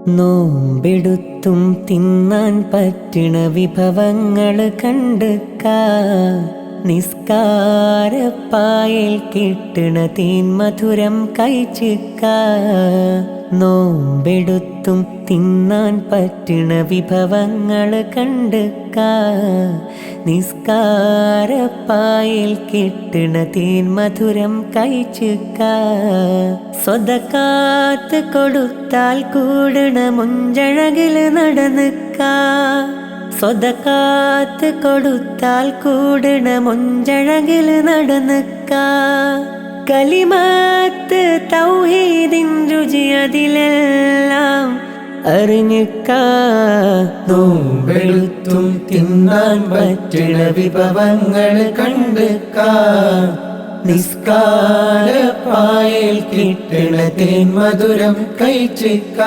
നോമ്പെടുത്തും തിന്നാൻ പറ്റണ വിഭവങ്ങൾ കണ്ടുക്ക നിസ്കാരപ്പായൽ കിട്ടണ തേൻ മധുരം കഴിച്ചിക്ക നോമ്പെടുത്തും തിന്നാൻ പറ്റണ വിഭവങ്ങൾ കണ്ടുക്ക നിസ്കാരപ്പായൽ കിട്ടണ തേൻ മധുരം കഴിച്ചിക്ക സ്വതക്കാത്ത് കൊടുത്താൽ കൂടണ മുഞ്ചഴകിൽ നടന്നിക്ക സ്വതക്കാത്ത് കൊടുത്താൽ കൂടണ മുഞ്ചഴകിൽ നടന്നിക്ക കലിമത്ത് തൗഹീദിൻ രുചി അതിലെല്ലാം അറിഞ്ഞിക്ക നോമ്പെടുത്തും തിന്നാൻ പറ്റണ വിഭവങ്ങൾ കണ്ടുക്ക നിസ്കാരപ്പായൽ കിട്ടണ തേൻ മധുരം കഴിച്ചിക്ക